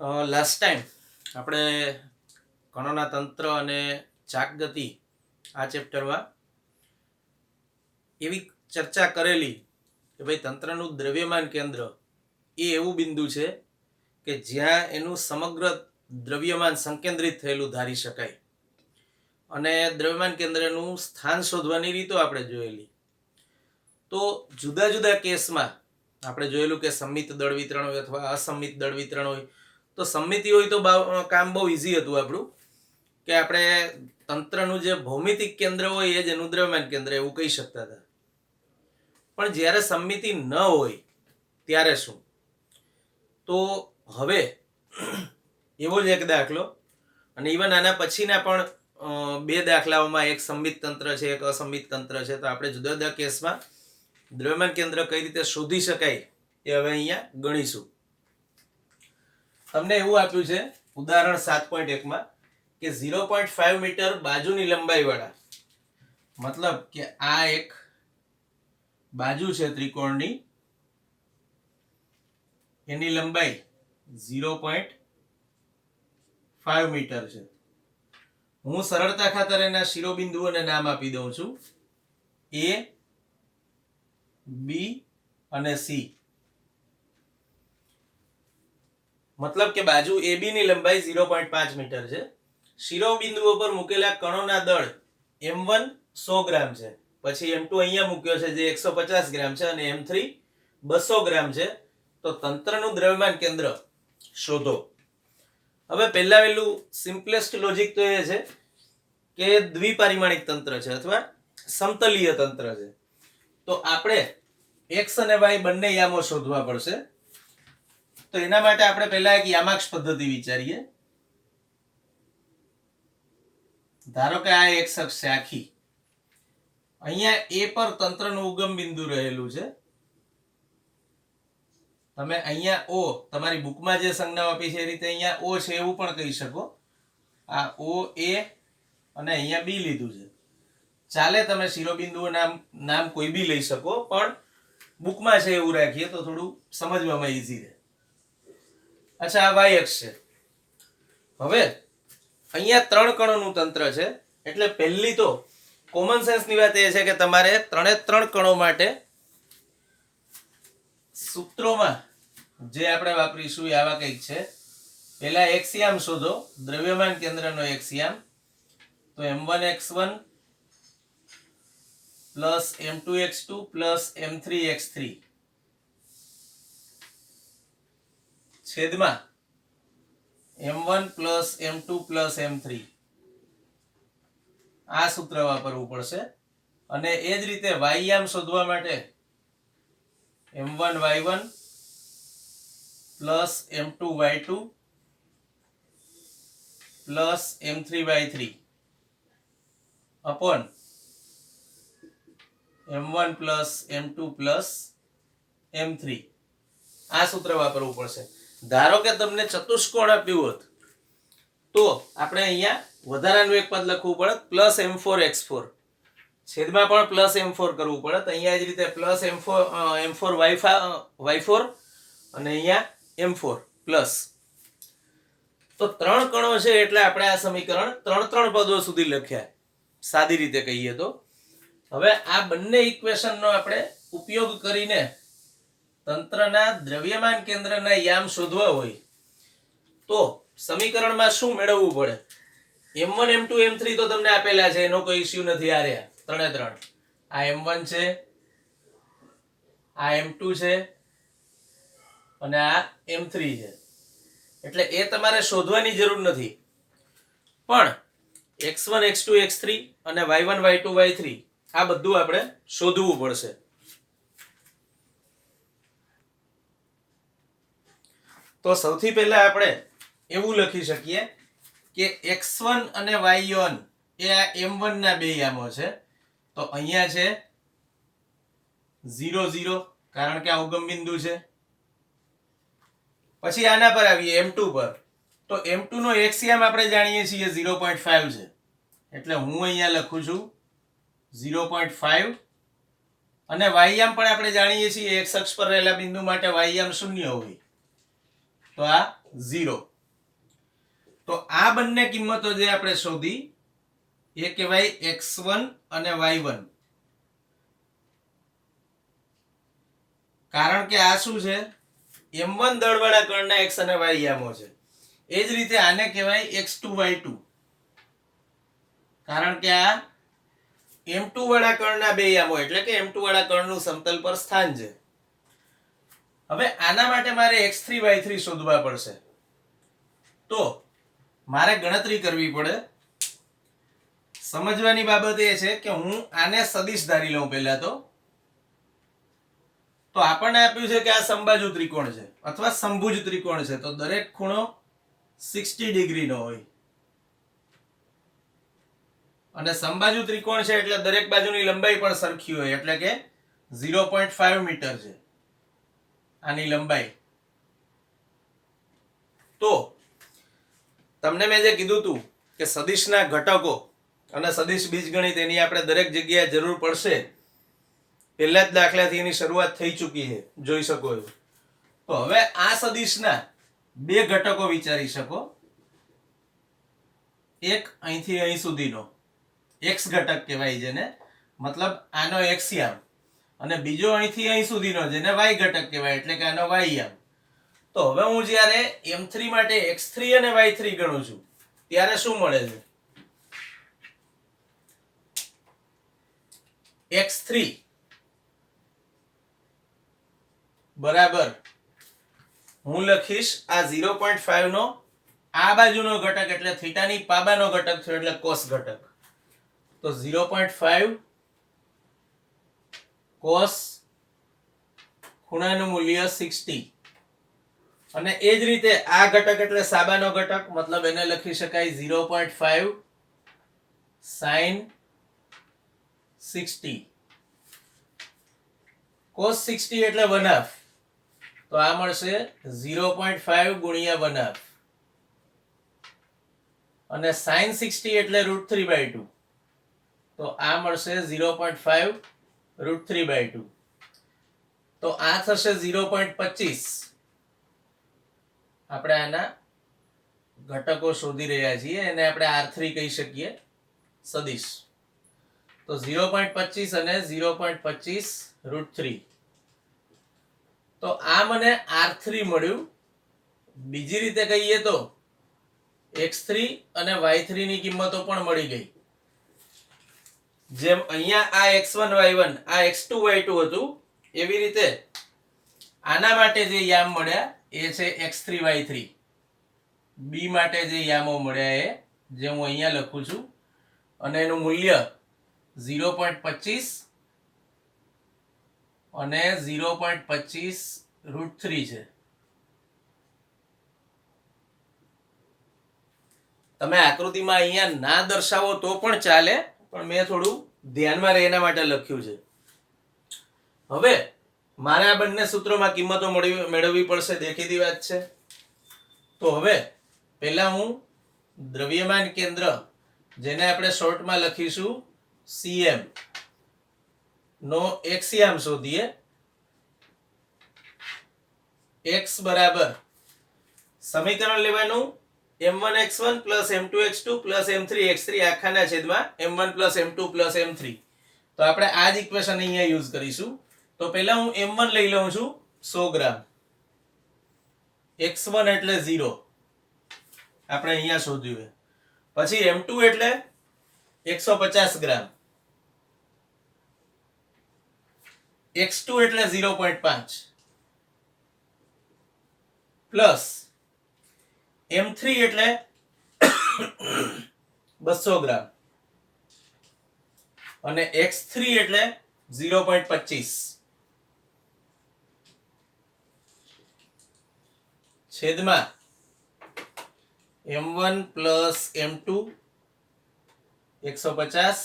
Last time આપણે કણોના તંત્ર અને ચાક ગતિ આ ચેપ્ટરમાં એવી ચર્ચા કરેલી કે ભાઈ તંત્રનું દ્રવ્યમાન કેન્દ્ર એ એવું બિંદુ છે કે જ્યાં એનું સમગ્ર દ્રવ્યમાન સંકેન્દ્રિત થયેલું ધારી શકાય. અને દ્રવ્યમાન કેન્દ્રનું સ્થાન શોધવાની રીતો આપણે જોયેલી. તો જુદા જુદા કેસમાં આપણે જોયેલું કે સંમિત દળ વિતરણ હોય અથવા અસંમિત દળ વિતરણ હોય. તો સંમિતિ હોય તો કામ બહુ ઈઝી હતું આપણું, કે આપણે તંત્રનું જે ભૌમિતિક કેન્દ્ર હોય એ જ એનું દ્રવ્યમાન કેન્દ્ર એવું કહી શકતા હતા. પણ જ્યારે સંમિતિ ન હોય ત્યારે શું? તો હવે એવો જ એક દાખલો, અને ઇવન આના પછીના પણ બે દાખલાઓમાં એક સંમિત તંત્ર છે, એક અસંમિત તંત્ર છે. તો આપણે જુદા જુદા કેસમાં દ્રવ્યમાન કેન્દ્ર કઈ રીતે શોધી શકાય એ હવે અહીંયા ગણીશું. તમને એવું આપ્યું છે ઉદાહરણ 7.1 માં કે 0.5 મીટર બાજુની લંબાઈ વાળા, મતલબ કે આ એક બાજુ છે ત્રિકોણની, એની લંબાઈ 0.5 મીટર છે. હું સરળતા ખાતર એના શિરોબિંદુઓને નામ આપી દઉં છું, A, B અને C. મતલબ કે બાજુ AB ની લંબાઈ 0.5 મીટર છે. શિરોબિંદુઓ પર મૂકેલા કણોના દળ M1 100 ગ્રામ છે, પછી M2 અહીંયા મૂક્યો છે જે 150 ગ્રામ છે, અને M3 200 ગ્રામ છે. તો તંત્રનું દ્રવ્યમાન કેન્દ્ર શોધો. હવે પહેલા વહેલું સિમ્પલેસ્ટ લોજિક તો એ છે કે દ્વિપરિમાણિક તંત્ર છે અથવા સમતલીય તંત્ર છે. તો આપણે x અને y બંને યામો શોધવા પડશે. તો એના માટે આપણે પહેલા એક યામાક્ષ પદ્ધતિ વિચારીએ. ધારો કે આ એક અક્ષ છે આખી, અહીંયા A પર તંત્રનું ઉગમ બિંદુ રહેલું છે. તમે અહીંયા O, તમારી બુકમાં જે સંજ્ઞા આપી છે એ રીતે અહીંયા O છે એવું પણ કહી શકો. આ O A અને અહીંયા B લીધું છે. ચાલે, તમે શિરોબિંદુઓ નામ કોઈ બી લઈ શકો, પણ બુકમાં છે એવું રાખીએ તો થોડું સમજવામાં ઈઝી રહે. અચ્છા, આ y અક્ષ છે. હવે અહીંયા 3 કણોનું તંત્ર છે, એટલે પહેલી તો કોમન સેન્સની વાત એ છે કે તમારે 3 કણો માટે સૂત્રોમાં જે આપણે વાપરીશું એ આવા કંઈક છે. પહેલા એક્સિયામ શોધો, દ્રવ્યમાન કેન્દ્રનો એક્સિયામ. તો M1x1 plus M2x2 plus M3x3 છેદમાં M1 plus M2 plus M3. આ સૂત્ર વાપરવું પડશે. અને એ જ રીતે વાયયામ શોધવા માટે M1y1 plus M2y2 plus M3y3 upon M1 plus M2 plus M3. આ સૂત્ર વાપરવું પડશે. ધારો કે તમને ચતુષ્કોણ આપ્યું હોત તો આપણે અહીંયા વધારાનું એક પદ લખવું પડે પ્લસ M4x4, છેદમાં પણ પ્લસ M4 કરવું પડે. તો અહીંયા જ રીતે પ્લસ M4y4 અને અહીંયા M4 પ્લસ. તો 3 કણો છે એટલે આપણે આ સમીકરણ 3 પદો સુધી લખ્યા, સાદી રીતે કહીએ તો. હવે આ બંને ઇક્વેશનનો આપણે ઉપયોગ કરીને તંત્રના દ્રવ્યમાન કેન્દ્રના યામ શોધવા હોય તો સમીકરણમાં શું મેળવવું પડે? M1 M2 M3 તો તમને આપેલા છે, એનો કોઈ ઇશ્યુ નથી. આ રહ્યા 3 આ M1 છે, આ M2 છે અને આ M3 છે. એટલે એ તમારે શોધવાની જરૂર નથી, પણ x1 x2 x3 અને y1 y2 y3 આ બધું આપણે શોધવું પડશે. તો સૌથી પહેલા આપણે એવું લખી શકીએ કે x1 અને y1 એ આ M1 ના બે યામો છે. તો અહીંયા છે 0 0, કારણ કે આ ઉગમ બિંદુ છે. પછી આના પર આવીએ M2 પર. તો M2 નો x યામ આપણે જાણીએ છીએ 0.5 છે, એટલે હું અહીંયા લખું છું 0.5. અને y યામ પણ આપણે જાણીએ છીએ x અક્ષ પર રહેલા બિંદુ માટે y યામ 0 હોય, તો આ 0. તો આ બંને કિંમતો જે આપણે શોધી એ કહેવાય x1 અને y1. કારણ કે આ શું છે, m1 દળવાળા કણના x અને y યામો છે. એ જ રીતે આને કહેવાય x2 y2, કારણ કે આ m2 વાળા કણના બે યામો એટલે કે m2 વાળા કણનું સમતલ પર સ્થાન છે. હવે આના માટે મારે x3 y3 શોધવા પડશે. તો મારે ગણતરી કરવી પડે. સમજવાની બાબત એ છે કે હું આને સદિશ ધારી લઉં પહેલા. તો આપણને આપ્યું છે કે આ સમબાજુ ત્રિકોણ છે અથવા સમભુજ ત્રિકોણ છે, તો દરેક ખૂણો 60 ડિગ્રીનો હોય. અને સમબાજુ ત્રિકોણ છે એટલે દરેક બાજુની લંબાઈ પણ સરખી હોય, એટલે કે 0.5 મીટર છે આની લંબાઈ. તો તમને મેં જે કીધું હતું કે સદિશના ઘટકો અને સદિશ બીજગણિત એની આપણે દરેક જગ્યાએ જરૂર પડશે. પહેલા જ દાખલાથી એની શરૂઆત થઈ ચૂકી છે, જોઈ શકો છો. તો હવે આ સદિશના બે ઘટકો વિચારી શકો. એક અહીંથી અહીં સુધીનો x ઘટક કહેવાય જેને, મતલબ આનો x યામ, અને બીજો અહીંથી અહીં સુધીનો જેને y ઘટક કહેવાય એટલે કે આનો y યામ. તો હવે હું જ્યારે m3 માટે x3 અને y3 ગણું છું ત્યારે શું મળે છે? x3 બરાબર હું લખીશ આ 0.5 નો આ બાજુનો ઘટક એટલે થીટાની પાબાનો ઘટક થયો એટલે કોસ ઘટક. તો 0.5 કોસ ખૂણાનું મૂલ્ય 60. અને એ જ રીતે આ ઘટક એટલે સાબાનો ઘટક, મતલબ એને લખી શકાય 0.5 sin 60. cos 60 એટલે 1/2, તો આ મળશે 0.5 ગુણ્યા 1/2. અને sin 60 એટલે √3/2, તો આ મળશે 0.5 √3/2. તો આ થશે 0.25. આપણે આના ઘટકો શોધી રહ્યા છીએ, એને આપણે R3 કહી શકીએ સદિશ. તો 0.25 અને 0.25 √3. તો આ મને R3 મળ્યું. બીજી રીતે કહીએ તો x3 અને y3 ની કિંમતો પણ મળી ગઈ. જેમ અહીંયા આ x1 y1 આ x2 y2 હતું, એવી રીતે આના માટે જે યામ મળ્યા એ છે x3 y3. b માટે જે યામો મળ્યા એ જે હું અહીંયા લખું છું, અને એનું મૂલ્ય 0.25 અને 0.25 √3 છે. તમે આકૃતિમાં અહીંયા ના દર્શાવો તો પણ ચાલે, પણ મેં થોડું ધ્યાનમાં રહે એના માટે લખ્યું છે. હવે મારે આ બંને સૂત્રોમાં કિંમતો મેળવવી પડશે, દેખીતી વાત છે. તો હવે પહેલા હું દ્રવ્યમાન કેન્દ્ર, જેને આપણે શોર્ટમાં લખીશું CM, નો x યામ શોધીએ. x બરાબર સમીકરણ લેવાનું m1x1 m2x2 m3x3 આખાના છેદમાં m1 m2 m3. તો આપણે આ જ ઇક્વેશન અહીંયા યુઝ કરીશું. તો પહેલા હું m1 લઈ લઉં છું 100 ગ્રામ, x1 એટલે 0 આપણે અહીંયા શોધ્યું. પછી m2 એટલે 150 ગ્રામ, x2 એટલે 0.5 પ્લસ m3 એટલે 200 ગ્રામ અને x3 એટલે 0.25 છેદમાં m1 plus m2 150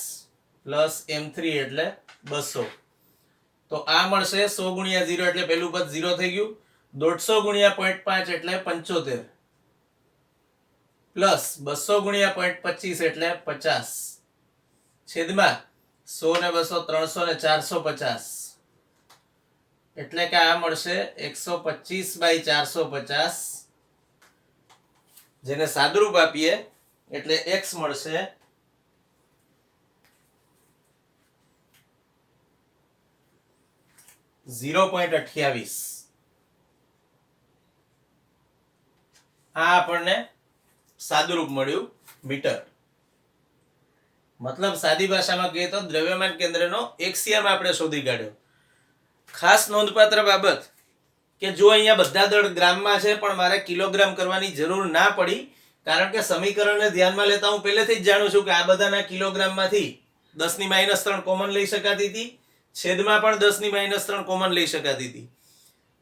plus m3 એટલે 200. તો આ મળશે 100 ગુણ્યા 0 એટલે પહેલું પદ 0 થઈ ગયું. 150 ગુણ્યા 0.5 એટલે 75 પ્લસ 200 ગુણ્યા 0.25 એટલે 50 છેદમાં 100 ને 200 300 ને 450 એટલે કે આ મળશે 125/450 જેને સાદુરૂપ આપીએ એટલે x મળશે 0.28. આ આપણને સાદુરૂપ મળ્યું મીટર. મતલબ સાદી ભાષામાં કહીએ તો દ્રવ્યમાન કેન્દ્રનો એક્સિયમ આપણે શોધી કાઢ્યો. ખાસ નોંધપાત્ર બાબત કે જો અહીંયા બધા દળ ગ્રામમાં છે પણ મારે કિલોગ્રામ કરવાની જરૂર ના પડી, કારણ કે સમીકરણને ધ્યાનમાં લેતા હું પહેલેથી જ જાણું છું કે આ બધાના કિલોગ્રામમાંથી 10⁻³ કોમન લઈ શકાતી હતી, છેદમાં પણ 10⁻³ કોમન લઈ શકાતી હતી.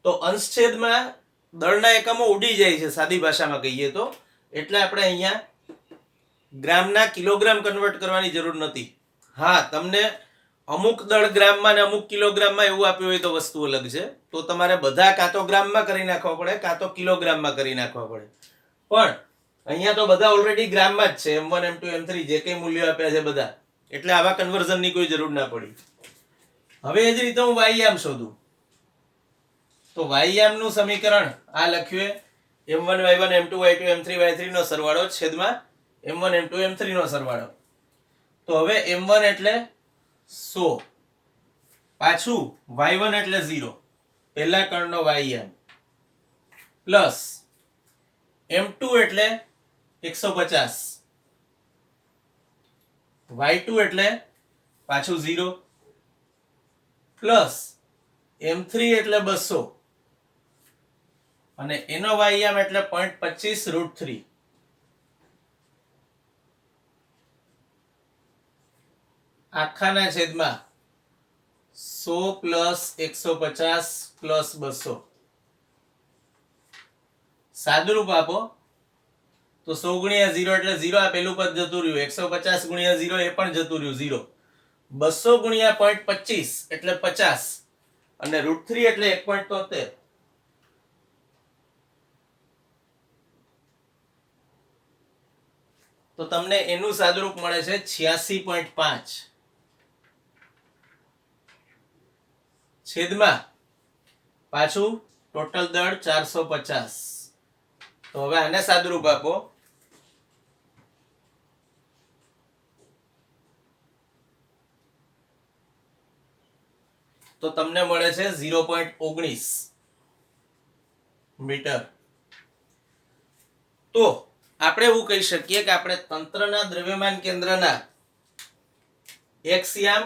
તો અંશ છેદમાં દળના એકમો ઉડી જાય છે સાદી ભાષામાં કહીએ તો, એટલે આપણે અહીંયા ગ્રામના કિલોગ્રામ કન્વર્ટ કરવાની જરૂર નથી. હા, તમને અમુક દળ ગ્રામમાં ને અમુક કિલોગ્રામમાં એવું આપ્યું હોય તો વસ્તુ અલગ છે. તો તમારે બધા કાં તો ગ્રામમાં કરી નાખવા પડે કાં તો કિલોગ્રામમાં કરી નાખવા પડે. પણ અહીંયા તો બધા ઓલરેડી ગ્રામમાં જ છે, M1 M2 M3 જે કંઈ મૂલ્યો આપ્યા છે બધા, એટલે આવા કન્વર્ઝનની કોઈ જરૂર ના પડી. હવે એ જ રીતે હું વાયયામ શોધું તો વાયયામનું સમીકરણ આ લખ્યું M1 Y1 M2 Y2 M3 Y3 નો સરવાળો છેદમાં M1 M2 M3 નો સરવાળો. તો હવે M1 એટલે 100, પાછું Y1 એટલે 0, પહેલા કણનો વાયયામ, પ્લસ M2 એટલે 150, Y2 એટલે પાછું 0, પ્લસ M3 એટલે 200 અને એનો વાયયામ એટલે 0.25√3. આખાના છેદમાં 100 પ્લસ 150 પ્લસ 200. સાદુરૂપ આપો તો 100 ગુણ્યા 0 એટલે 0, આ પેલું પદ જતું રહ્યું. 150 ગુણ્યા 0 એ પણ જતું રહ્યું 0. 200 ગુણ્યા 0.25 એટલે 50 અને √3 એટલે 1.73. તો તમને એનું સાદુરૂપ મળે છે 86.5 છેદમાં પાછું ટોટલ દળ 450. તો હવે આને સાદુરૂપ આપો તો તમને મળે છે 0.19 મીટર. તો આપણે એવું કહી શકીએ કે આપણે તંત્રના દ્રવ્યમાન કેન્દ્રના એક્સયામ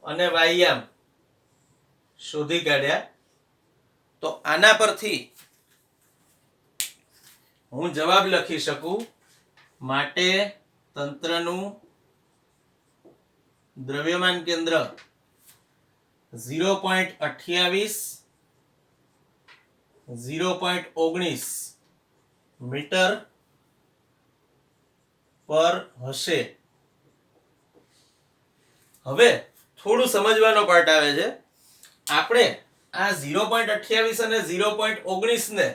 અને વાયયામ શોધી કાઢ્યા. તો આના પરથી હું જવાબ લખી શકું, માટે તંત્રનું દ્રવ્યમાન કેન્દ્ર 0.28 0.19 મીટર પર હશે. હવે થોડું સમજવાનો પાર્ટ આવે છે. આપણે આ 0.28 અને 0.19 ને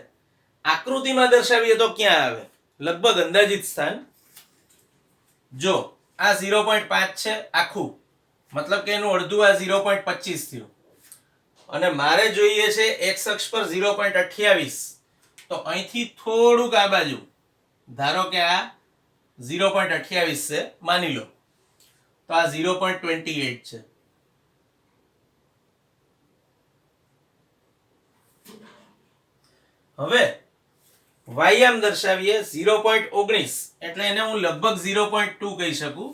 આકૃતિમાં દર્શાવીએ તો ક્યાં આવે? લગભગ અંદાજિત સ્થાન. જો આ 0.5 છે આખું, મતલબ કે એનું અડધું આ 0.25 થયું, અને મારે જોઈએ છે x અક્ષ પર 0.28, તો અહીંથી થોડુંક આ બાજુ ધારો કે આ 0.28 છે માની લો, તો આ 0.28 છે. હવે વાયયામ દર્શાવીએ 0.19 એટલે એને હું લગભગ 0.2 કહી શકું.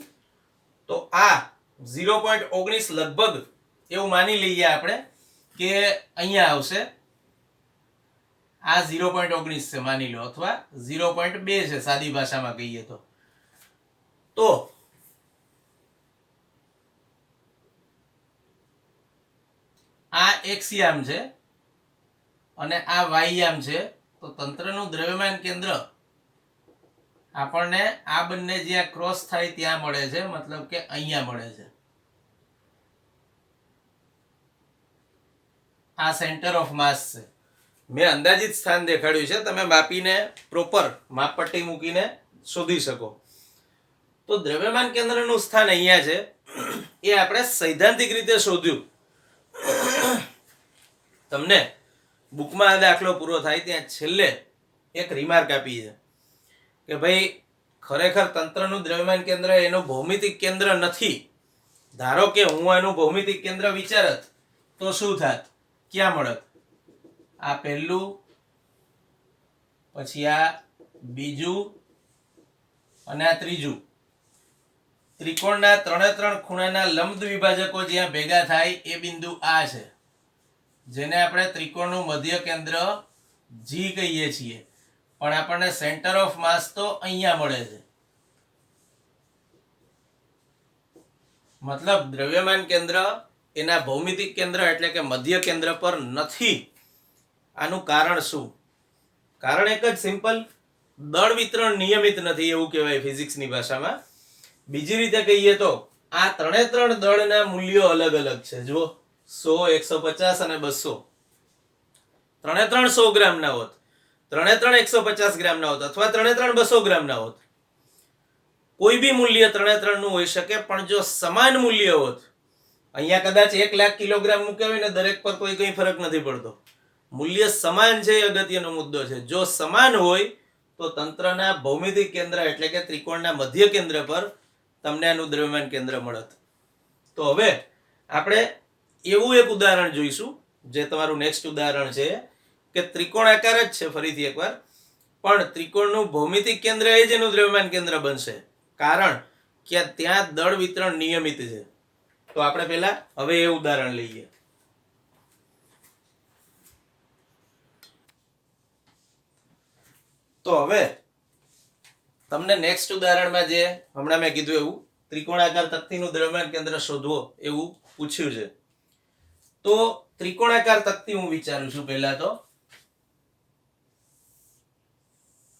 તો આ 0.19 લગભગ એવું માની લઈએ આપણે કે અહીંયા આવશે. આ 0.19 છે માની લો, અથવા 0.2 છે સાદી ભાષામાં કહીએ તો. તો આ એક્સયામ છે અને આ વાયયામ છે. તો તંત્રનું દ્રવ્યમાન કેન્દ્ર આપણને આ બંને જ્યાં ક્રોસ થાય ત્યાં મળે છે, મતલબ કે અહીંયા મળે છે. આ સેન્ટર ઓફ માસ છે. મેં અંદાજિત સ્થાન દેખાડ્યું છે, તમે માપીને પ્રોપર માપપટ્ટી મૂકીને શોધી શકો. તો દ્રવ્યમાન કેન્દ્રનું સ્થાન અહીંયા છે, એ આપણે સૈદ્ધાંતિક રીતે શોધ્યું. તમને બુકમાં આ દાખલો પૂરો થાય ત્યાં છેલ્લે એક રિમાર્ક આપી છે કે ભાઈ ખરેખર તંત્રનું દ્રવ્યમાન કેન્દ્ર એનું ભૌમિતિક કેન્દ્ર નથી. ધારો કે હું એનું ભૌમિતિક કેન્દ્ર વિચારત તો શું થાત, ક્યાં મળત? આ પહેલું, પછી આ બીજું અને આ ત્રીજું. ત્રિકોણના ત્રણે ત્રણ ખૂણાના લંબ દ્વિભાજકો જ્યાં ભેગા થાય એ બિંદુ આ છે, જેને આપણે ત્રિકોણનું મધ્ય કેન્દ્ર જી કહીએ છીએ. પણ આપણને સેન્ટર ઓફ માસ તો અહીંયા મળે છે. મતલબ દ્રવ્યમાન કેન્દ્ર એના ભૌમિતિક કેન્દ્ર એટલે કે મધ્ય કેન્દ્ર પર નથી. આનું કારણ શું? કારણ એક જ સિમ્પલ, દળ વિતરણ નિયમિત નથી એવું કહેવાય ફિઝિક્સની ભાષામાં. બીજી રીતે કહીએ તો આ ત્રણે ત્રણ દળના મૂલ્યો અલગ અલગ છે. જુઓ, 100, 150 અને 200. ત્રણે ત્રણ 100 ગ્રામના હોત, ત્રણે ત્રણ 150 ગ્રામના હોત, અથવા ત્રણે ત્રણ 200 ગ્રામના હોત. કોઈ બી મૂલ્ય ત્રણે ત્રણ નું હોઈ શકે, પણ જો સમાન મૂલ્ય હોત, અહીંયા કદાચ 1 લાખ કિલોગ્રામ મૂક્યા હોય ને દરેક પર કોઈ કઈ ફરક નથી પડતો. મૂલ્ય સમાન છે એ અગત્યનો મુદ્દો છે. જો સમાન હોય તો તંત્રના ભૌમિતિક કેન્દ્ર એટલે કે ત્રિકોણના મધ્ય કેન્દ્ર પર તમને આનું દ્રવ્યમાન કેન્દ્ર મળત. તો હવે આપણે એવું એક ઉદાહરણ જોઈશું, જે તમારું નેક્સ્ટ ઉદાહરણ છે કે ત્રિકોણાકાર જ છે ફરીથી એકવાર, પણ ત્રિકોણનું ભૌમિતિક કેન્દ્ર એ જ એનું દ્રવ્યમાન કેન્દ્ર બનશે, કારણ કે ત્યાં દળ વિતરણ નિયમિત છે. તો આપણે પહેલા હવે એ ઉદાહરણ લઈએ. તો હવે તમને નેક્સ્ટ ઉદાહરણમાં જે હમણાં મેં કીધું એવું ત્રિકોણાકાર તક્તીનું દ્રવ્યમાન કેન્દ્ર શોધવો એવું પૂછ્યું છે. તો ત્રિકોણાકાર તક્તી હું વિચારું છું. પહેલા તો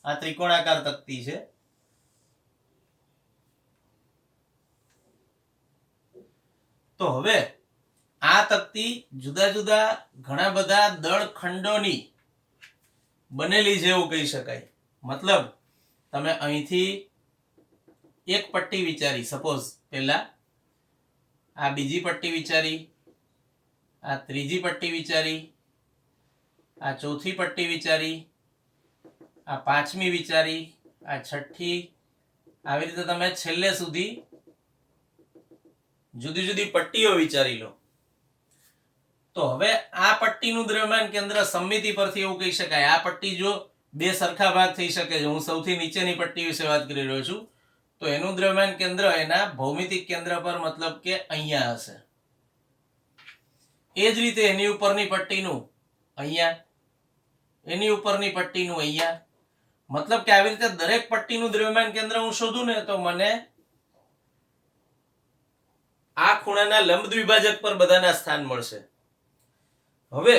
આ ત્રિકોણાકાર તક્તી છે. તો હવે આ તક્તી જુદા જુદા ઘણા બધા દળ ખંડોની બનેલી છે એવું કહી શકાય. મતલબ તમે અહીંથી એક પટ્ટી વિચારી, સપોઝ પહેલા આ બીજી પટ્ટી વિચારી, આ ત્રીજી પટ્ટી વિચારી, આ ચોથી પટ્ટી વિચારી, આ પાંચમી વિચારી, આ છઠ્ઠી, આવી રીતે તમે છેલ્લે સુધી જુદી જુદી પટ્ટીઓ વિચારી લો. તો હવે આ પટ્ટીનું દ્રવ્યમાન કેન્દ્ર સમમિતિ પરથી એવું કહી શકાય. આ પટ્ટી જો બે સરખા ભાગ થઈ શકે છે, હું સૌથી નીચેની પટ્ટી વિશે વાત કરી રહ્યો છું, તો એનું દ્રવ્યમાન કેન્દ્ર એના ભૌમિતિક કેન્દ્ર પર મતલબ કે અહીંયા હશે. એ જ રીતે એની ઉપરની પટ્ટીનું અહીંયા, એની ઉપરની પટ્ટીનું અહીંયા. મતલબ કે આવી રીતે દરેક પટ્ટીનું દ્રવ્યમાન કેન્દ્ર હું શોધું ને તો મને આ ખૂણાના લંબ દ્વિભાજક પર બધાના સ્થાન મળશે. હવે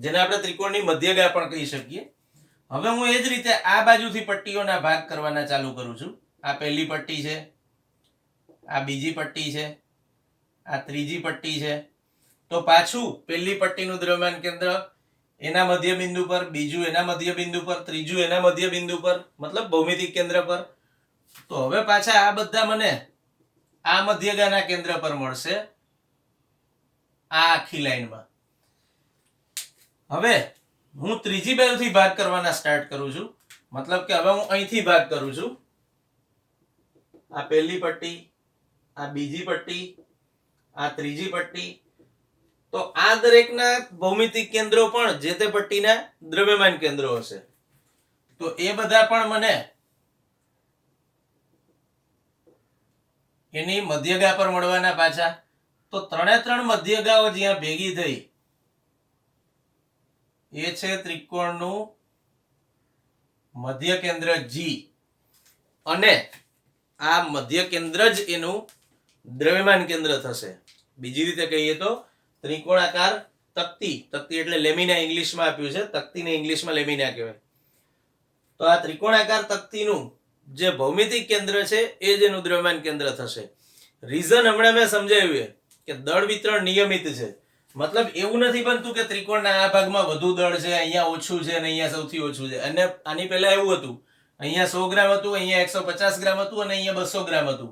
જેને આપણે ત્રિકોણની મધ્યગા પણ કહી શકીએ. હવે હું એ જ રીતે આ બાજુથી પટ્ટીઓના ભાગ કરવાના ચાલુ કરું છું. આ પહેલી પટ્ટી છે, આ બીજી પટ્ટી છે, આ ત્રીજી પટ્ટી છે. તો પાછું પહેલી પટ્ટીનું દ્રવ્યમાન કેન્દ્ર એના મધ્ય બિંદુ પર, બીજું એના મધ્ય બિંદુ પર, ત્રીજું એના મધ્ય બિંદુ પર, મતલબ ભૌમિતિક કેન્દ્ર પર. તો હવે પાછા આ બધા મને આ મધ્યગાના કેન્દ્ર પર મળશે, આ આખી લાઈનમાં. હવે હું ત્રીજી બાજુથી ભાગ કરવાના સ્ટાર્ટ કરું છું. મતલબ કે હવે હું અહીંથી ભાગ કરું છું. આ પહેલી પટ્ટી, આ બીજી પટ્ટી, આ ત્રીજી પટ્ટી. તો આ દરેકના ભૌમિતિક કેન્દ્રો પણ જે તે પટ્ટીના દ્રવ્યમાન કેન્દ્રો હશે. તો એ બધા પણ મને એની મધ્યગા પર મળવાના પાછા. તો ત્રણે ત્રણ મધ્યગાઓ જ્યાં ભેગી થઈ એ છે ત્રિકોણનું મધ્ય કેન્દ્ર જી, અને આ મધ્ય કેન્દ્ર જ એનું દ્રવ્યમાન કેન્દ્ર થશે. બીજી રીતે કહીએ તો ત્રિકોણાકાર તક્તી, તક્તી એટલે લેમિના ઇંગ્લિશમાં આપ્યું છે, તક્તીને ઇંગ્લિશમાં લેમિના કહેવાય. તો આ ત્રિકોણાકાર તક્તીનું જે ભૌમિતિક કેન્દ્ર છે એ જ એનું દ્રવ્યમાન કેન્દ્ર થશે. રીઝન હમણાં મેં સમજાવ્યું કે દળ વિતરણ નિયમિત છે. મતલબ એવું નથી બનતું કે ત્રિકોણના આ ભાગમાં વધુ દળ છે, અહીંયા ઓછું છે અને અહીંયા સૌથી ઓછું છે. અને આની પહેલા એવું હતું, અહીંયા 100 ગ્રામ હતું, અહીંયા 150 ગ્રામ હતું અને અહીંયા 200 ગ્રામ હતું.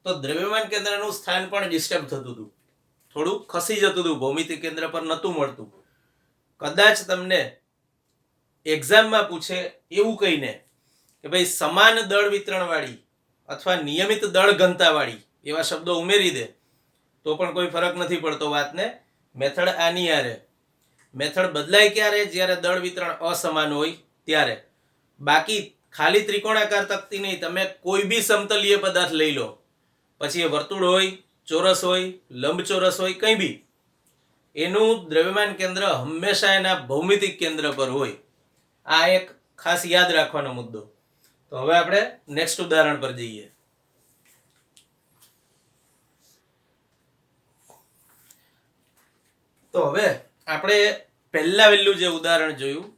તો દ્રવ્યમાન કેન્દ્રનું સ્થાન પણ ડિસ્ટર્બ થતું હતું, થોડું ખસી જતું હતું, ભૌમિતિક કેન્દ્ર પર નહોતું મળતું. કદાચ તમને એક્ઝામમાં પૂછે એવું કહીને કે ભાઈ સમાન દળ વિતરણવાળી અથવા નિયમિત દળ ઘનતાવાળી એવા શબ્દો ઉમેરી દે તો પણ કોઈ ફરક નથી પડતો વાતને. મેથડ આની આરે. મેથડ બદલાય ક્યારે? જ્યારે દળ વિતરણ અસમાન હોય ત્યારે. બાકી ખાલી ત્રિકોણાકાર તકતી નહીં, તમે કોઈ બી સમતલીય પદાર્થ લઈ લો, પછી એ વર્તુળ હોય, ચોરસ હોય, લંબચોરસ હોય, કંઈ બી, એનું દ્રવ્યમાન કેન્દ્ર હંમેશા એના ભૌમિતિક કેન્દ્ર પર હોય. આ એક ખાસ યાદ રાખવાનો મુદ્દો. તો હવે આપણે નેક્સ્ટ ઉદાહરણ પર જઈએ. તો હવે આપણે પહેલા વહેલું જે ઉદાહરણ જોયું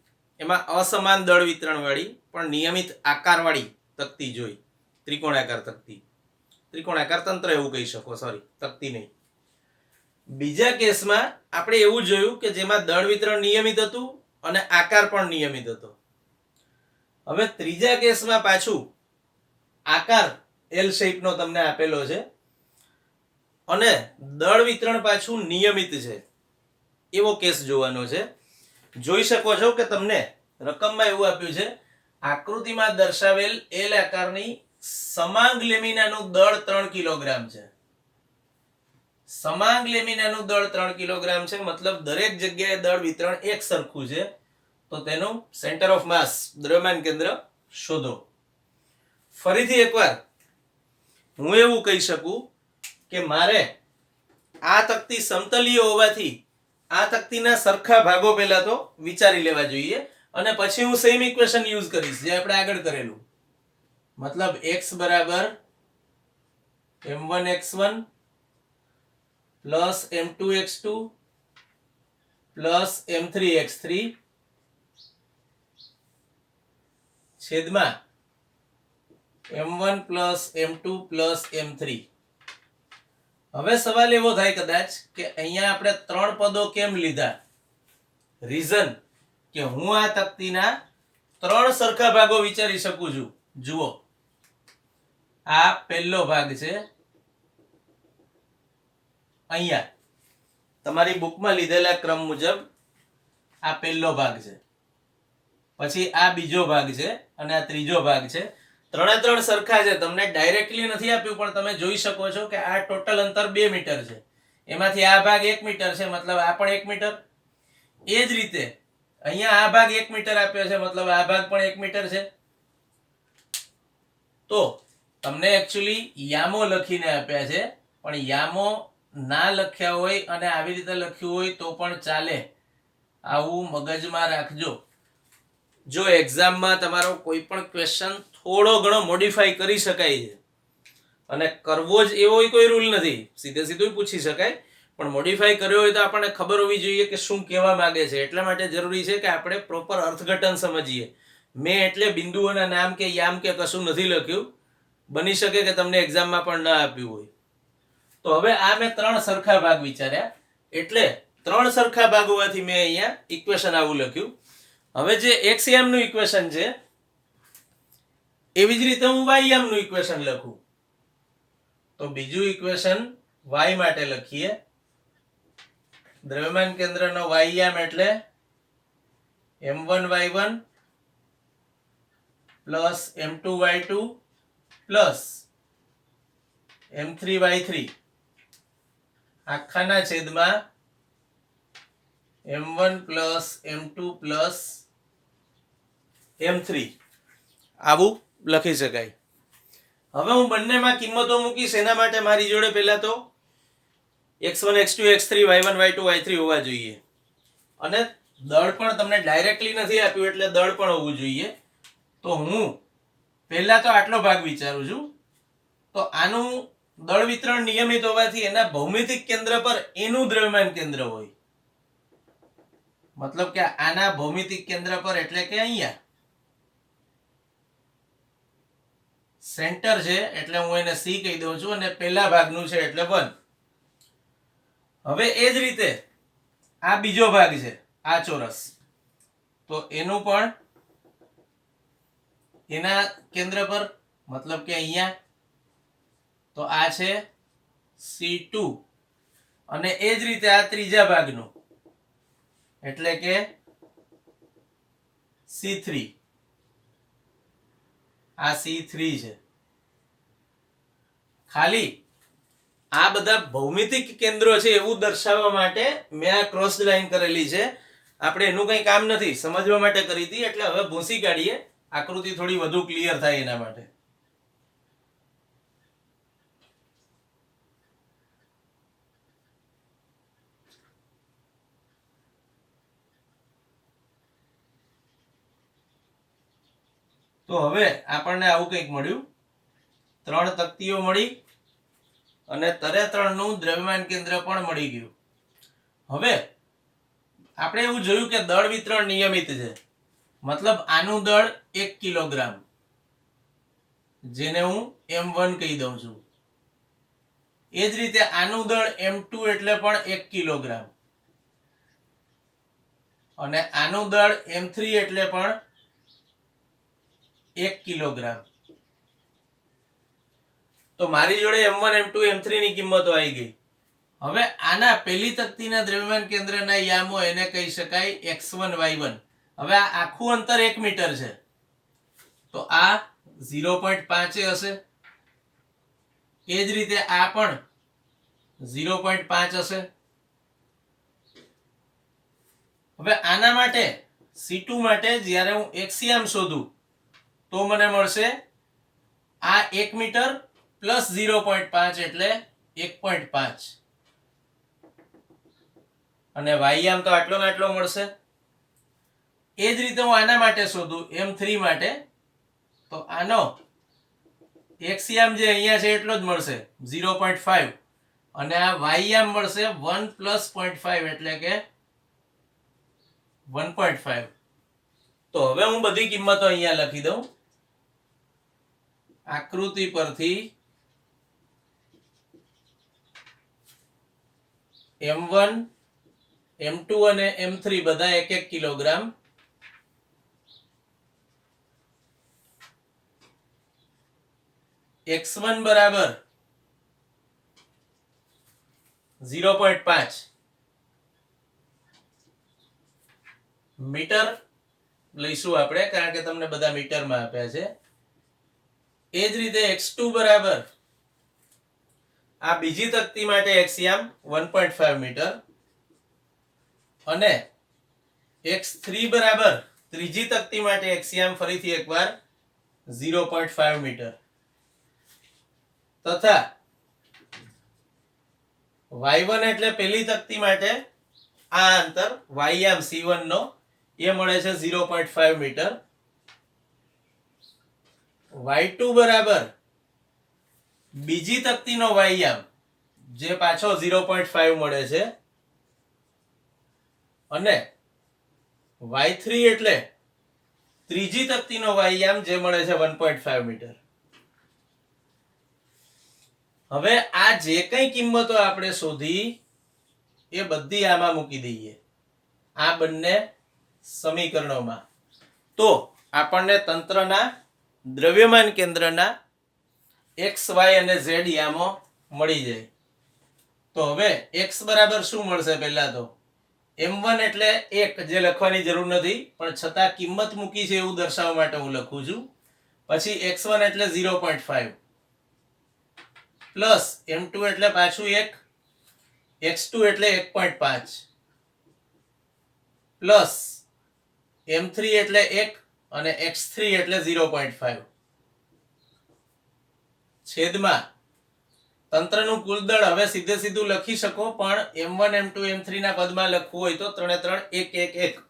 એમાં અસમાન દળ વિતરણ વાળી પણ નિયમિત આકારવાળી તકતી જોઈ, ત્રિકોણાકાર તકતી, ત્રિકોણાકાર તંત્ર એવું કહી શકો, સોરી તકતી નહીં. બીજા કેસમાં આપણે એવું જોયું કે જેમાં દળ વિતરણ નિયમિત હતું અને આકાર પણ નિયમિત હતો. હવે ત્રીજા કેસમાં પાછું આકાર એલ શેપનો તમને આપેલો છે અને દળ વિતરણ પાછું નિયમિત છે, એવો કેસ જોવાનો છે. જોઈ શકો છો કે તમને રકમમાં એવું આપ્યું છે, આકૃતિમાં દર્શાવેલ એલ આકારની સમાંગ લેમિનાનું દળ 3 કિલોગ્રામ છે. સમાંગ લેમિનાનું દળ 3 કિલોગ્રામ છે, મતલબ દરેક જગ્યાએ દળ વિતરણ એક સરખું છે. તો તેનું સેન્ટર ઓફ માસ, દ્રવ્યમાન કેન્દ્ર શોધો. ફરીથી એકવાર હું એવું કહી શકું કે મારે આ તકતી સમતલીય હોવાથી આ તકતીના સરખા ભાગો પહેલા તો વિચારી લેવા જોઈએ અને પછી હું સેમ ઇક્વેશન યુઝ કરીશ જે આપણે આગળ કરેલું. મતલબ x બરાબર m1x1 plus m2x2 plus m3x3 છેદમાં m1 plus m2 plus m3. હવે સવાલ એવો થાય કદાચ કે અહીંયા આપણે 3 પદો કેમ લીધા? રીઝન કે હું આ તકતીના 3 સરખા ભાગો વિચારી શકું છું. જુઓ, આ પહેલો ભાગ છે, અહીંયા તમારી બુકમાં લીધેલા ક્રમ મુજબ આ પહેલો ભાગ છે, પછી આ બીજો ભાગ છે અને આ ત્રીજો ભાગ છે. 3 સરખા છે. તમને ડાયરેક્ટલી નથી આપ્યું પણ તમે જોઈ શકો છો કે આ ટોટલ અંતર 2 મીટર છે. એમાંથી આ ભાગ 1 મીટર છે, મતલબ આ પણ 1 મીટર. એ જ રીતે અહીંયા આ ભાગ 1 મીટર આપ્યો છે, મતલબ આ ભાગ પણ 1 મીટર છે. તો તમને એકચ્યુઅલી યામો લખીને આપ્યા છે, પણ યામો ના લખ્યા હોય અને આવી રીતે લખ્યું હોય તો પણ ચાલે. આવું મગજમાં રાખજો. જો એક્ઝામમાં તમારો કોઈ પણ ક્વેશ્ચન થોડો ઘણો મોડિફાઈ કરી શકાય છે અને કરવો જ એવો કોઈ રૂલ નથી, સીધે સીધું પૂછી શકાય, પણ મોડિફાઈ કર્યો હોય તો આપણને ખબર હોવી જોઈએ કે શું કહેવા માંગે છે. એટલા માટે જરૂરી છે કે આપણે પ્રોપર અર્થઘટન સમજીએ. મેં એટલે બિંદુઓના નામ કે યામ કે કશું નથી લખ્યું, બની શકે કે તમને એક્ઝામમાં પણ ના આપ્યું હોય. તો હવે આ મેં 3 સરખા ભાગ વિચાર્યા, એટલે 3 સરખા ભાગ હોવાથી મેં અહીંયા ઇક્વેશન આવું લખ્યું. હવે જે x યામનું ઇક્વેશન છે એવી જ રીતે હું y યામનું ઇક્વેશન લખું. તો બીજું ઇક્વેશન y માટે લખીએ. દ્રવ્યમાન કેન્દ્રનો y યામ એટલે m1y1 plus m2y2 plus m3y3 આખાના છેદમાં m1 plus m2 plus m3. આવું લખી શકાય. હવે હું બંનેમાં કિંમતો મૂકીશ, એના માટે મારી જોડે પહેલા તો x1 x2 x3 y1 y2 y3 હોવા જોઈએ અને દળ પણ તમને ડાયરેક્ટલી નથી આપ્યું એટલે દળ પણ હોવું જોઈએ. તો હું પહેલા તો આટલો ભાગ વિચારું છું. તો આનું દળ વિતરણ નિયમિત હોવાથી એના ભૌમિતિક કેન્દ્ર પર એનું દ્રવ્યમાન કેન્દ્ર હોય, મતલબ કે આના ભૌમિતિક કેન્દ્ર પર એટલે કે અહીંયા સેન્ટર છે એટલે હું એને C કહી દઉં છું અને પહેલા ભાગનું છે એટલે 1. હવે એ જ રીતે આ બીજો ભાગ છે, આ ચોરસ, તો એનું પણ એના કેન્દ્ર પર, મતલબ કે અહીંયા, તો આ છે C2 અને એ જ રીતે આ ત્રીજા ભાગનું એટલે કે C3 આ C3 છે. ખાલી આ બધા ભૌમિતિક કેન્દ્રો છે એવું દર્શાવવા માટે મેં આ ક્રોસ લાઈન કરેલી છે. આપણે એનું કંઈ કામ નથી, સમજવા માટે કરી હતી. એટલે હવે ભૂંસી કાઢીએ, આકૃતિ થોડી વધુ ક્લિયર થાય એના માટે. તો હવે આપણને આવું કંઈક મળ્યું. 3 તકતીઓ મળી અને તરે3નું દ્રવ્યમાન કેન્દ્ર પણ મળી ગયું. હવે આપણે એવું જોયું કે દળ વિતરણ નિયમિત છે. મતલબ આનું દળ 1 કિલોગ્રામ, જેને હું M1 કહી દઉં છું. એ જ રીતે આનું દળ M2 એટલે પણ 1 કિલોગ્રામ, અને આનું દળ M3 એટલે પણ 1 કિલોગ્રામ. તો મારી જોડે M1 M2 M3 ની કિંમતો આવી ગઈ. હવે આના પહેલી તકતીના દ્રવ્યમાન કેન્દ્રના યામો એને કહી શકાય x1 y1. હવે આ આખું અંતર 1 મીટર છે, તો આ 0.5 હશે. એ જ રીતે આ પણ 0.5 હશે. હવે આના માટે C2 માટે જ્યારે હું x યામ શોધું તો મને મળશે આ 1 મીટર પ્લસ 0.5 એટલે 1.5, અને y યામ તો આટલો ને આટલો મળશે. એ જ રીતે હું આના માટે શોધું M3 માટે, તો આનો x યામ જે અહીંયા છે એટલો જ મળશે 0.5, અને આ y યામ મળશે 1 પ્લસ 0.5 એટલે કે 1.5. તો હવે હું બધી કિંમતો અહીંયા લખી દઉં. આકૃતિ પરથી M1 M2 અને M3 બધા 1-1 કિલોગ્રામ. x1 બરાબર 0.5 મીટર લઈશું આપણે, કારણ કે તમને બધા મીટરમાં આપ્યા છે. એ જ રીતે x2 બરાબર આ બીજી તકતી માટે x યામ 1.5 મીટર, અને x3 બરાબર ત્રીજી તકતી માટે x યામ ફરીથી એકવાર 0.5 મીટર, તથા y1 એટલે પહેલી તકતી માટે આ અંતર y યામ C1 નો એ મળે છે 0.5 મીટર. y2 બરાબર બીજી તકતીનો y યામ જે પાછો 0.5 મળે છે, અને y3 એટલે ત્રીજી તકતીનો y યામ જે મળે છે 1.5 મીટર. હવે આ જે કઈ કિંમતો આપણે શોધી એ બધી આમાં મૂકી દઈએ, આ બંને સમીકરણોમાં. તો આપણને તંત્રના દ્રવ્યમાન કેન્દ્રના x y અને z યામો મળી જાય. તો હવે x બરાબર શું મળશે? પહેલા તો M1 એટલે 1, જે લખવાની જરૂર નથી, પણ છતાં કિંમત મૂકી છે એવું દર્શાવવા માટે હું લખું છું. પછી x1 એટલે 0.5 પ્લસ M2 એટલે પાછું 1, x2 એટલે 1.5 પ્લસ M3 એટલે 1 અને x3 એટલે 0.5 છેદમાં તંત્રનું કુલ દળ. હવે સીધે સીધું લખી શકો, પણ M1 M2 M3 ના પદમાં લખવું હોય તો 3 3 1 1 1.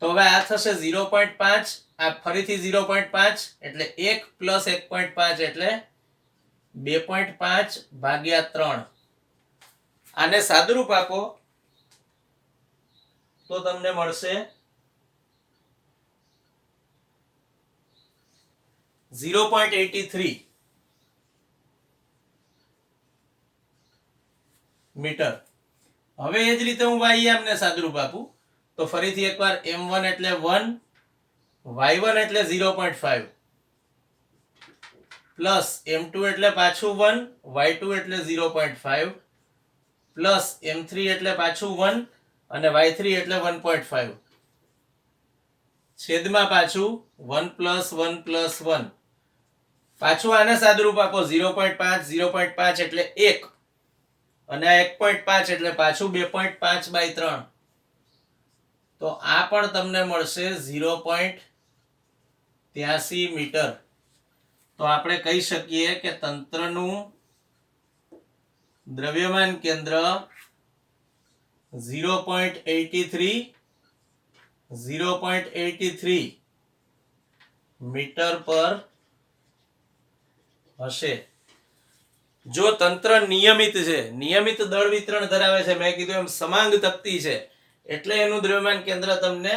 તો હવે આ થશે 0.5, આ ફરીથી 0.5 એટલે 1 પ્લસ 1.5 એટલે 2.5 ભાગ્યા 3. આને સાદુરૂપ આપો તો તમને મળશે 0.83 મીટર. હવે એ જ રીતે હું y યામને સાદુરૂપ આપું તો ફરીથી એકવાર M1 એટલે 1, y1 એટલે 0.5 પ્લસ M2 એટલે પાછું 1, y2 એટલે 0.5 પ્લસ M3 એટલે પાછું 1 અને y3 એટલે 1.5 છેદમાં પાછું 1 + 1 + 1, પાછું આને સાદુરૂપ આપો 0.5 0.5 એટલે 1 અને આ 1.5 એટલે પાછું 2.5/3, તો આ પણ તમને મળશે 0.83 મીટર. તો આપણે કહી શકીએ કે તંત્રનું દ્રવ્યમાન કેન્દ્ર 0.83 મીટર પર હશે. જો તંત્ર નિયમિત છે, નિયમિત દળ વિતરણ ધરાવે છે, મેં કીધું એમ સમાંગ તકતી છે, એટલે એનું દ્રવ્યમાન કેન્દ્ર તમને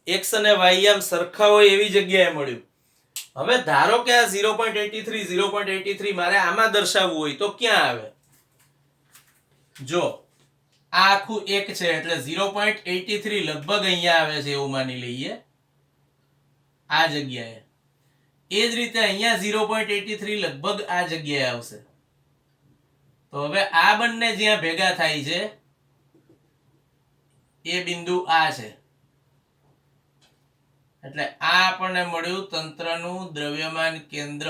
x અને y આમ સરખા હોય એવી જગ્યાએ મળ્યું. હવે ધારો કે આ 0.83 મારે આમાં દર્શાવવું હોય તો ક્યાં આવે? જો આ આખું 1 છે એટલે 0.83 લગભગ અહીંયા આવે છે એવું માની લઈએ, આ જગ્યાએ. એ જ રીતે અહીંયા 0.83 લગભગ આ જગ્યાએ આવશે. તો હવે આ બંને જ્યાં ભેગા થાય છે એ બિંદુ આ છે, એટલે આ આપણને મળ્યું તંત્રનું દ્રવ્યમાન કેન્દ્ર.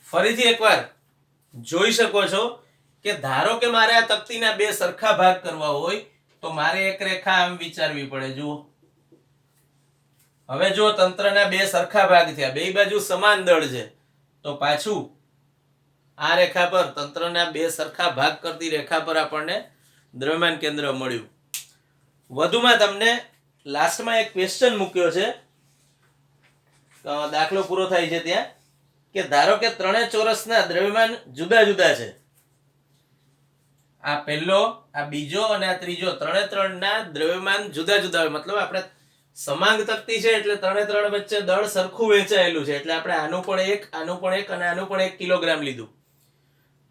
ફરીથી એકવાર જોઈ શકો છો કે ધારો કે મારે આ તકતીના બે સરખા ભાગ કરવા હોય તો મારે એક રેખા આમ વિચારવી પડે. જુઓ, હવે જો તંત્રના બે સરખા ભાગ થયા, બે બાજુ સમાન દળ છે, તો પાછું આ રેખા પર તંત્રના બે સરખા ભાગ કરતી રેખા પર આપણને દ્રવ્યમાન કેન્દ્ર મળ્યું. વધુમાં તમને લાસ્ટમાં એક ક્વેશ્ચન મૂક્યો છે, દાખલો પૂરો થાય છે ત્યાં, કે ધારો કે ત્રણેય ચોરસના દ્રવ્યમાન જુદા જુદા છે. આ પહેલો, આ બીજો અને આ ત્રીજો, ત્રણના દ્રવ્યમાન જુદા જુદા હોય. મતલબ આપણે સમાંગ તકતી છે એટલે ત્રણ વચ્ચે દળ સરખું વહેંચાયેલું છે, એટલે આપણે આનું પણ 1, આનું પણ 1 અને આનું પણ 1 કિલોગ્રામ લીધું.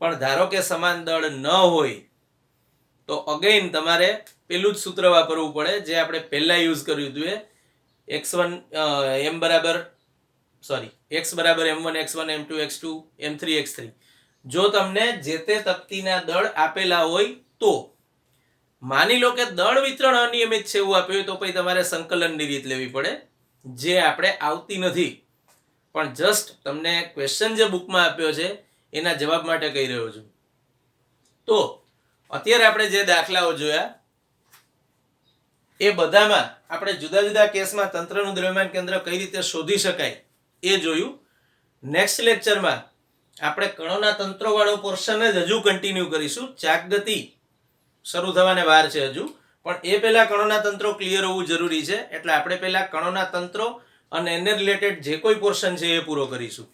પણ ધારો કે સમાન દળ ન હોય તો અગેન તમારે પેલું જ સૂત્ર વાપરવું પડે જે આપણે પહેલા યુઝ કર્યું હતું, એ x1 x બરાબર m1 x1 m2 x2 m3 x3. જો તમને જે તે તકતીના દળ આપેલા હોય તો માની લો કે દળ વિતરણ અનિયમિત છે એવું આપ્યું તો પછી તમારે સંકલનની રીત લેવી પડે, જે આપણે આવતી નથી. પણ જસ્ટ તમને ક્વેશ્ચન જે બુકમાં આપ્યો છે એના જવાબ માટે કહી રહ્યો છું. તો અત્યારે આપણે જે દાખલાઓ જોયા એ બધામાં આપણે જુદા જુદા કેસમાં તંત્રનું દ્રવ્યમાન કેન્દ્ર કઈ રીતે શોધી શકાય એ જોયું. નેક્સ્ટ લેક્ચરમાં આપણે કણોના તંત્રો વાળો પોર્શન જ હજુ કન્ટિન્યુ કરીશું. ચાક ગતિ શરૂ થવાને વાર છે હજુ, પણ એ પહેલા કણોના તંત્રો ક્લિયર હોવું જરૂરી છે, એટલે આપણે પહેલા કણોના તંત્રો અને એને રિલેટેડ જે કોઈ પોર્શન છે એ પૂરો કરીશું.